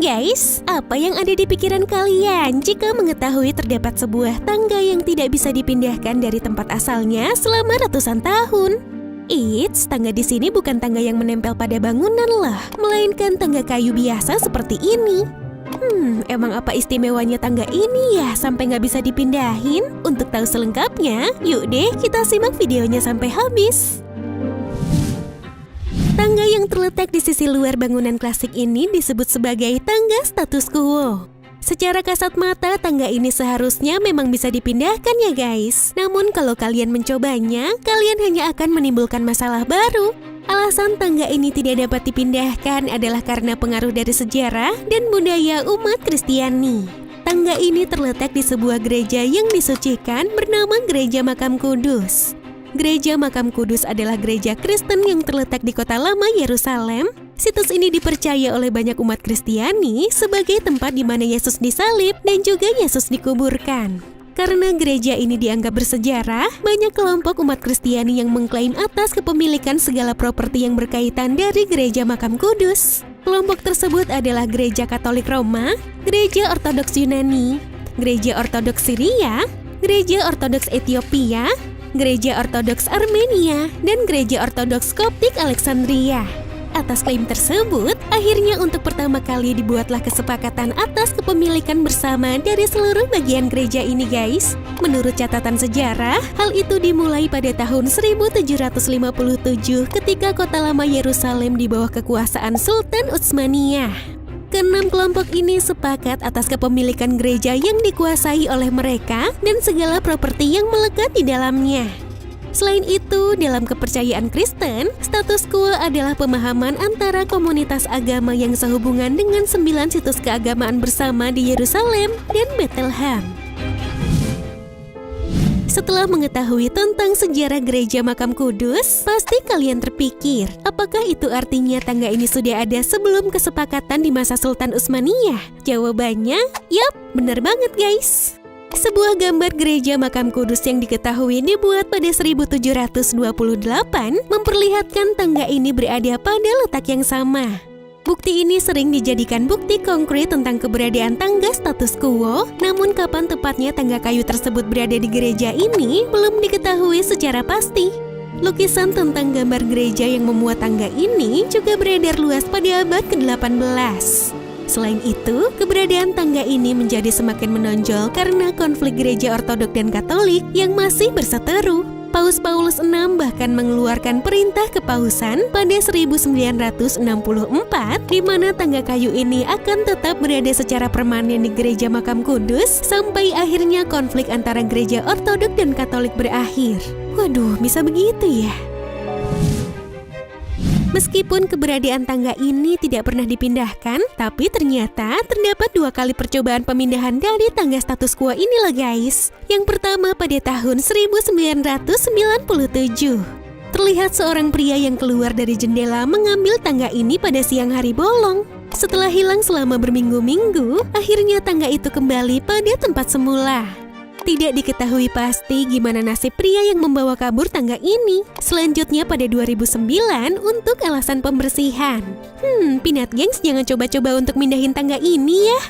Guys, apa yang ada di pikiran kalian jika mengetahui terdapat sebuah tangga yang tidak bisa dipindahkan dari tempat asalnya selama ratusan tahun? Eits, tangga di sini bukan tangga yang menempel pada bangunan lah, melainkan tangga kayu biasa seperti ini. Emang apa istimewanya tangga ini ya sampai nggak bisa dipindahin? Untuk tahu selengkapnya, yuk deh kita simak videonya sampai habis. Tangga yang terletak di sisi luar bangunan klasik ini disebut sebagai tangga status quo. Secara kasat mata, tangga ini seharusnya memang bisa dipindahkan ya guys. Namun kalau kalian mencobanya, kalian hanya akan menimbulkan masalah baru. Alasan tangga ini tidak dapat dipindahkan adalah karena pengaruh dari sejarah dan budaya umat Kristiani. Tangga ini terletak di sebuah gereja yang disucikan bernama Gereja Makam Kudus. Gereja Makam Kudus adalah gereja Kristen yang terletak di kota lama Yerusalem. Situs ini dipercaya oleh banyak umat Kristiani sebagai tempat di mana Yesus disalib dan juga Yesus dikuburkan. Karena gereja ini dianggap bersejarah, banyak kelompok umat Kristiani yang mengklaim atas kepemilikan segala properti yang berkaitan dari Gereja Makam Kudus. Kelompok tersebut adalah Gereja Katolik Roma, Gereja Ortodoks Yunani, Gereja Ortodoks Syria, Gereja Ortodoks Ethiopia, Gereja Ortodoks Armenia, dan Gereja Ortodoks Koptik Alexandria. Atas klaim tersebut, akhirnya untuk pertama kali dibuatlah kesepakatan atas kepemilikan bersama dari seluruh bagian gereja ini guys. Menurut catatan sejarah, hal itu dimulai pada tahun 1757 ketika kota lama Yerusalem di bawah kekuasaan Sultan Utsmaniyah. Keenam kelompok ini sepakat atas kepemilikan gereja yang dikuasai oleh mereka dan segala properti yang melekat di dalamnya. Selain itu, dalam kepercayaan Kristen, status quo adalah pemahaman antara komunitas agama yang sehubungan dengan 9 situs keagamaan bersama di Yerusalem dan Bethlehem. Setelah mengetahui tentang sejarah Gereja Makam Kudus, pasti kalian terpikir, apakah itu artinya tangga ini sudah ada sebelum kesepakatan di masa Sultan Utsmaniyah? Jawabannya, yap, benar banget guys. Sebuah gambar Gereja Makam Kudus yang diketahui dibuat pada 1728 memperlihatkan tangga ini berada pada letak yang sama. Bukti ini sering dijadikan bukti konkret tentang keberadaan tangga status quo, namun kapan tepatnya tangga kayu tersebut berada di gereja ini belum diketahui secara pasti. Lukisan tentang gambar gereja yang memuat tangga ini juga beredar luas pada abad ke-18. Selain itu, keberadaan tangga ini menjadi semakin menonjol karena konflik gereja Ortodok dan Katolik yang masih berseteru. Paus Paulus VI bahkan mengeluarkan perintah kepausan pada 1964 di mana tangga kayu ini akan tetap berada secara permanen di Gereja Makam Kudus sampai akhirnya konflik antara gereja Ortodok dan Katolik berakhir. Waduh, bisa begitu ya? Meskipun keberadaan tangga ini tidak pernah dipindahkan, tapi ternyata terdapat 2 kali percobaan pemindahan dari tangga status quo inilah guys. Yang pertama pada tahun 1997. Terlihat seorang pria yang keluar dari jendela mengambil tangga ini pada siang hari bolong. Setelah hilang selama berminggu-minggu, akhirnya tangga itu kembali pada tempat semula. Tidak diketahui pasti gimana nasib pria yang membawa kabur tangga ini. Selanjutnya pada 2009 untuk alasan pembersihan. Peanut Gengs jangan coba-coba untuk mindahin tangga ini ya.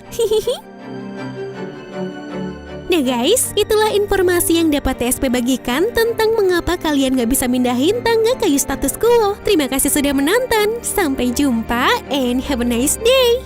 Nah guys, itulah informasi yang dapat TSP bagikan tentang mengapa kalian gak bisa mindahin tangga kayu status quo. Terima kasih sudah menonton. Sampai jumpa and have a nice day.